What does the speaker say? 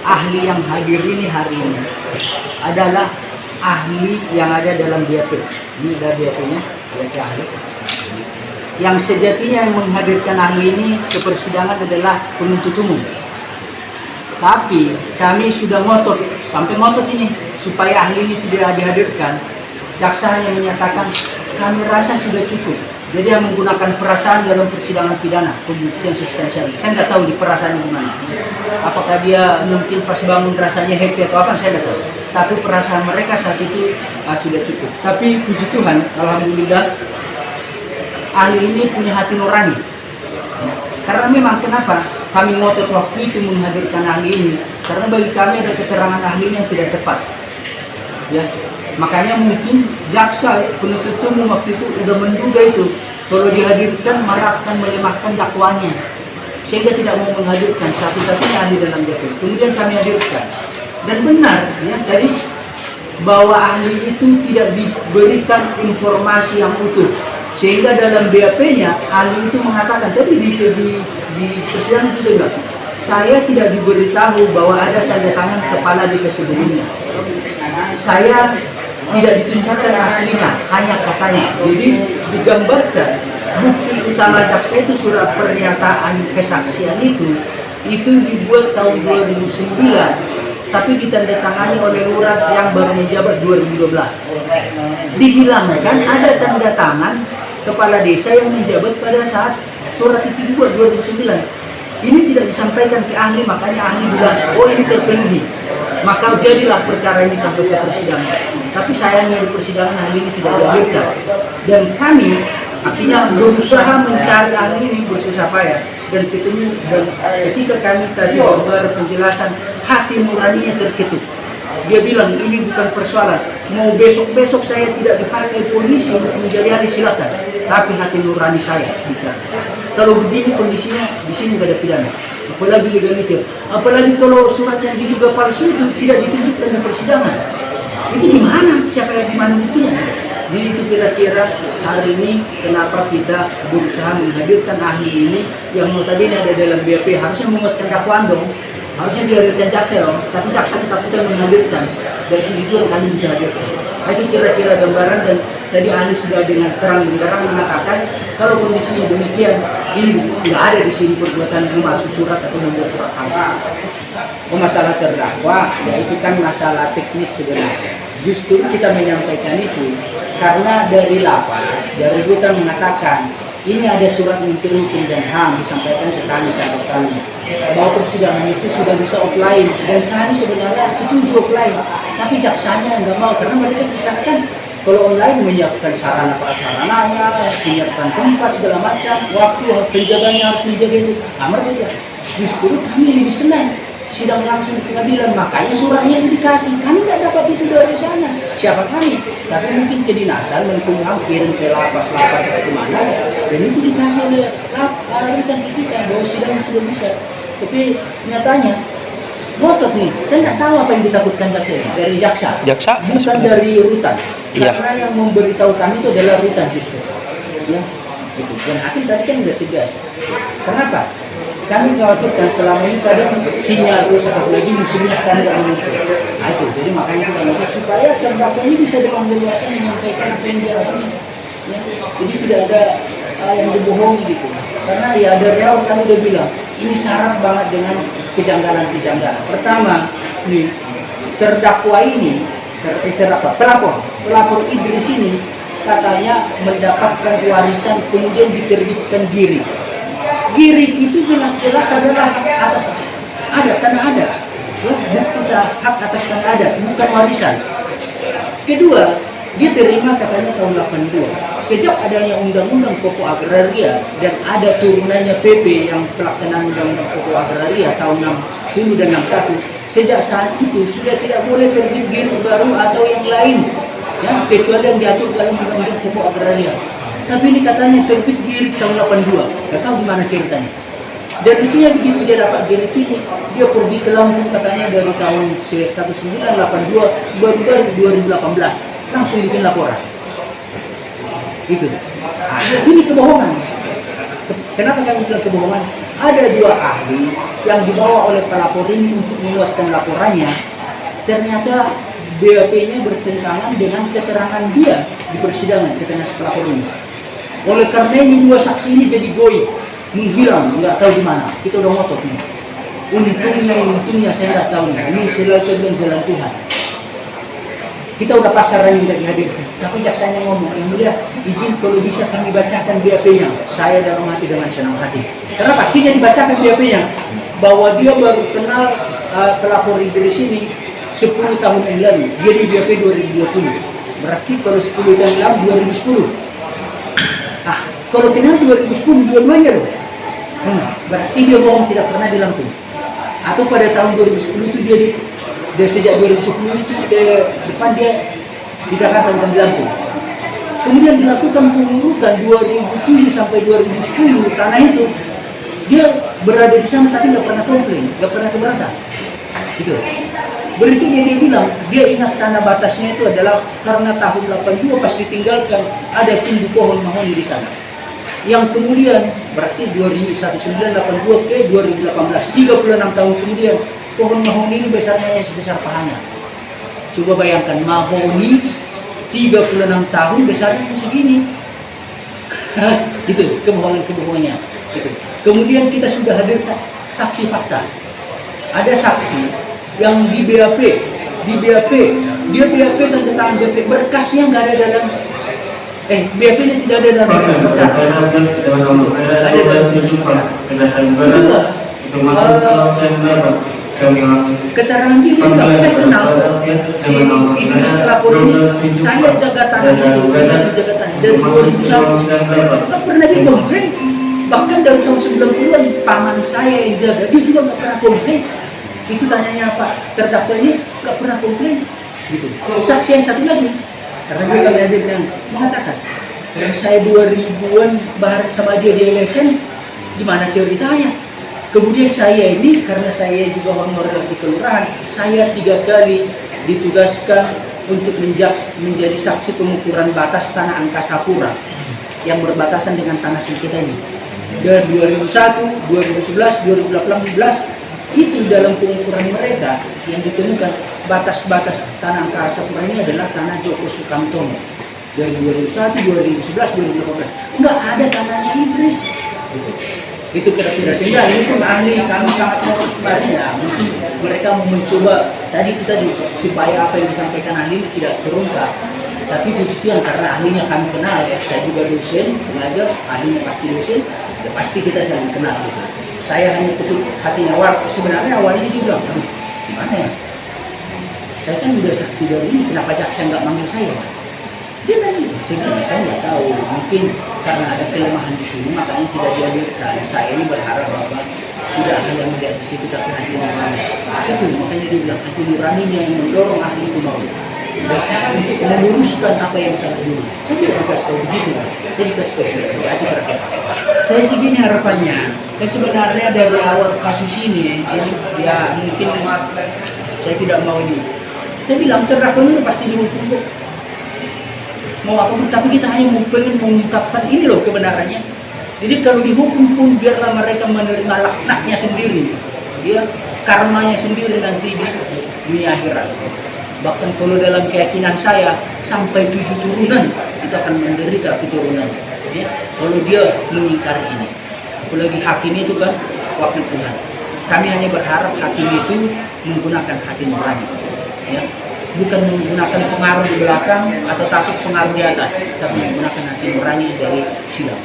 ahli yang hadir ini hari ini adalah ahli yang ada dalam BAP. Ini ada BAP-nya, BAP ahli. Yang sejatinya yang menghadirkan ahli ini ke persidangan adalah penuntut umum. Tapi kami sudah ngotot, sampai ngotot ini, supaya ahli ini tidak dihadirkan. Jaksa hanya menyatakan, kami rasa sudah cukup. Jadi yang menggunakan perasaan dalam persidangan pidana, pembuktian substansial. Saya nggak tahu di perasaan gimana. Apakah dia mungkin pas bangun rasanya happy atau apa, saya nggak tahu. Tapi perasaan mereka saat itu sudah cukup. Tapi puji Tuhan, alhamdulillah, ahli ini punya hati nurani. Karena memang kenapa kami ngotot waktu itu menghadirkan ahli ini? Karena bagi kami ada keterangan ahli yang tidak tepat. Ya, makanya mungkin jaksa penuntut umum waktu itu udah menduga itu kalau dihadirkan malah akan melemahkan dakwaannya, sehingga tidak mau menghadirkan satu-satunya ahli dalam BAP. Kemudian kami hadirkan dan benar ya tadi bahwa ahli itu tidak diberikan informasi yang utuh, sehingga dalam BAP-nya ahli itu mengatakan tadi di persidangan itu juga, saya tidak diberitahu bahwa ada tanda tangan kepala desa sebelumnya. Saya tidak ditunjukkan aslinya, hanya katanya. Jadi digambarkan bukti utama jaksa itu surat pernyataan kesaksian itu dibuat tahun 2009, tapi ditandatangani oleh lurah yang baru menjabat 2012. Dihilangkan ada tanda tangan kepala desa yang menjabat pada saat surat itu dibuat 2009. Ini tidak disampaikan ke ahli, makanya ahli bilang, oh ini terpenuhi. Maka jadilah perkara ini sampai ke persidangan. Tapi sayangnya di persidangan ahli ini tidak dihadirkan. Dan kami akhirnya berusaha mencari ahli ini bersusah payah dan ketemu. Dan ketika kami kasih gambar penjelasan, hati nuraninya terketuk. Dia bilang ini bukan persoalan. Mau besok-besok saya tidak dipakai polisi untuk menjadi ahli, silakan. Tapi hati nurani saya bicara. Kalau begini kondisinya di sini nggak ada pidana, apalagi legalisir. Apalagi kalau surat yang diduga palsu itu tidak ditunjukkan di persidangan. Itu gimana? Siapa yang dimana buktinya? Jadi itu kira-kira hari ini kenapa kita berusaha menghadirkan ahli ini yang notabene ada dalam BAP, harusnya menguatkan dakwaan dong. Harusnya dihadirkan jaksa dong, tapi jaksa tetap tidak menghadirkan. Dan itu kami bisa hadirkan. Itu kira-kira gambaran, dan tadi ahli sudah dengan terang benderang mengatakan kalau kondisinya demikian, ini tidak ada di sini perbuatan memasuk surat atau membuat surat palsu. Masalah terdakwa, ya itu kan masalah teknis sebenarnya. Justru kita menyampaikan itu karena dari lapas, dari rutan mengatakan ini ada surat Menteri Hukum dan HAM disampaikan ke kami catatan bahwa persidangan itu sudah bisa offline, dan kami sebenarnya setuju offline, tapi jaksanya nggak mau karena mereka misalkan kalau online menyiapkan sarana prasarananya, menyiapkan tempat segala macam, waktu penjaganya harus menjaga itu. Mereka justru kami lebih senang sidang langsung di pengadilan, makanya suratnya dikasih. Kami nggak dapat itu dari sana. Siapa kami? Tapi mungkin kedinasan Menkumham kirim ke lapas-lapas atau kemana, dan itu dikasih oleh rutan kita bahwa sidang sudah bisa. Tapi nyatanya ngotot nih, saya nggak tahu apa yang ditakutkan jaksa ini. Dari jaksa bukan dari rutan. Karena yang memberitahu kami itu adalah rutan justru. Ya, gitu. Dan hakim tadi kan udah tegas. Kenapa? Kami khawatirkan selama ini kadang sinyal rusak, lagi musimnya sekarang nggak menentu. Nah itu, jadi makanya kita minta supaya terdakwa ini bisa dengan leluasa menyampaikan apa yang dia alami. Ya, jadi tidak ada yang dibohongi gitu. Karena ya dari awal kami udah bilang ini syarat banget dengan kejanggalan-kejanggalan. Pertama, nih terdakwa ini, pelapor Idris ini katanya mendapatkan warisan kemudian diterbitkan giri. Girik itu jelas-jelas adalah hak atas tanah ada. Bukti hak atas tanah ada, bukan warisan. Kedua, dia terima katanya tahun 82. Sejak adanya undang-undang pokok agraria dan ada turunannya PP yang pelaksanaan undang-undang pokok agraria tahun 60 dan 61, sejak saat itu sudah tidak boleh terbit girik baru atau yang lain, ya, kecuali yang diatur dalam undang-undang pokok agraria. Tapi ini katanya terbit girik tahun 82, nggak tahu gimana ceritanya. Dan lucunya begitu dia dapat girik ini, dia pergi ke Lampung katanya dari tahun 1982, baru 2018, langsung bikin laporan. Itu. Ini kebohongan. Kenapa kami bilang kebohongan? ada 2 ahli yang dibawa oleh pelapor ini untuk menguatkan laporannya. Ternyata BAP-nya bertentangan dengan keterangan dia di persidangan, keterangan si pelapor ini. Oleh karena ini 2 saksi ini jadi goib, menghilang, nggak tahu di mana. Kita udah ngotot nih. Untungnya saya nggak tahu nih. Ini selalu jalan Tuhan. Kita udah pasaran yang tidak dihadirkan. Tapi jaksanya ngomong, yang mulia, izin kalau bisa kami bacakan BAP-nya. Saya dalam hati dengan senang hati. Kenapa? Tidak dibacakan BAP-nya. Bahwa dia baru kenal pelapor Idris ini 10 tahun yang lalu. Dia di BAP 2020. Berarti kalau 10 tahun lalu 2010. Kalau kenal 2010 dua-duanya loh. Berarti dia bohong, tidak pernah di Lampung. Atau pada tahun 2010 itu dia sejak 2010 itu ke depan dia di Jakarta bukan di Lampung. Kemudian dilakukan pengurukan 2007 sampai 2010 tanah itu dia berada di sana tapi nggak pernah komplain, nggak pernah keberatan. Gitu. Berikutnya dia bilang dia ingat tanah batasnya itu adalah karena tahun 82 pas ditinggalkan ada tumbuh pohon mahoni di sana. Yang kemudian berarti 1982 ke 2018, 36 tahun kemudian pohon mahoni ini besarnya sebesar pahanya. Coba bayangkan mahoni 36 tahun besarnya segini. Gitu, kebohongannya. Gitu. Kemudian kita sudah hadirkan saksi fakta. Ada saksi yang di BAP, dia BAP tanda tangan BAP berkasnya nggak ada dalam BAP ini tidak ada dalam berkas perkara. Ada dalam keterangan dia juga saya kenal si Idris pelapor ini, saya jaga tanah itu, jaga tanah dari 2001 nggak pernah dia komplain. Bahkan dari tahun 90-an paman saya yang jaga, dia juga nggak pernah komplain. Itu tanyanya Pak terdakwa ini nggak pernah komplain. Gitu. Saksi yang satu lagi, karena dia kali ada yang mengatakan, yang saya 2000-an bareng sama dia di election, gimana ceritanya? Kemudian saya ini, karena saya juga honor di kelurahan, saya 3 kali ditugaskan untuk menjadi saksi pengukuran batas tanah Angkasa Pura yang berbatasan dengan tanah sengketa ini. Dari 2001, 2011, 2018 itu dalam pengukuran mereka yang ditemukan batas-batas tanah Angkasa Pura ini adalah tanah Joko Sukamtono. Dari 2001, 2011, 2018 nggak ada tanahnya Idris. Itu kira-kira sehingga ini pun ahli kami sangat mau kemarin ya, mungkin mereka mau mencoba tadi supaya apa yang disampaikan ahli ini tidak terungkap. Tapi begitu yang karena ahlinya kami kenal ya, saya juga dosen pengajar, ahlinya pasti dosen, ya pasti kita saling kenal gitu. Saya hanya ketuk hatinya sebenarnya awalnya dia bilang, gimana ya? Saya kan udah saksi dari ini, kenapa jaksa nggak manggil saya? Dia tadi, saya nggak tahu, mungkin karena ada kelemahan di sini makanya tidak dihadirkan. Saya ini berharap bahwa tidak hanya melihat di situ tapi hati nurani. Itu makanya dia bilang hati nuraninya yang mendorong ahli itu mau untuk meluruskan apa yang salah dulu. Saya tidak dikasih tahu begitu, saya dikasih tahu dia aja berkata. Saya segini harapannya. Saya sebenarnya dari awal kasus ini ya mungkin saya tidak mau ini. Saya bilang terdakwa ini pasti dihukum kok. Mau apapun, tapi kita hanya pengen mengungkapkan ini loh kebenarannya. Jadi kalau dihukum pun biarlah mereka menerima laknatnya sendiri, dia karmanya sendiri nanti di dunia akhirat. Bahkan kalau dalam keyakinan saya sampai 7 turunan kita akan menderita keturunan. Ya, kalau dia mengingkari ini, apalagi hakim itu kan wakil Tuhan. Kami hanya berharap hakim itu menggunakan hati nurani. Ya. Bukan menggunakan pengaruh di belakang atau takut pengaruh di atas, tapi menggunakan hati nurani dari silam.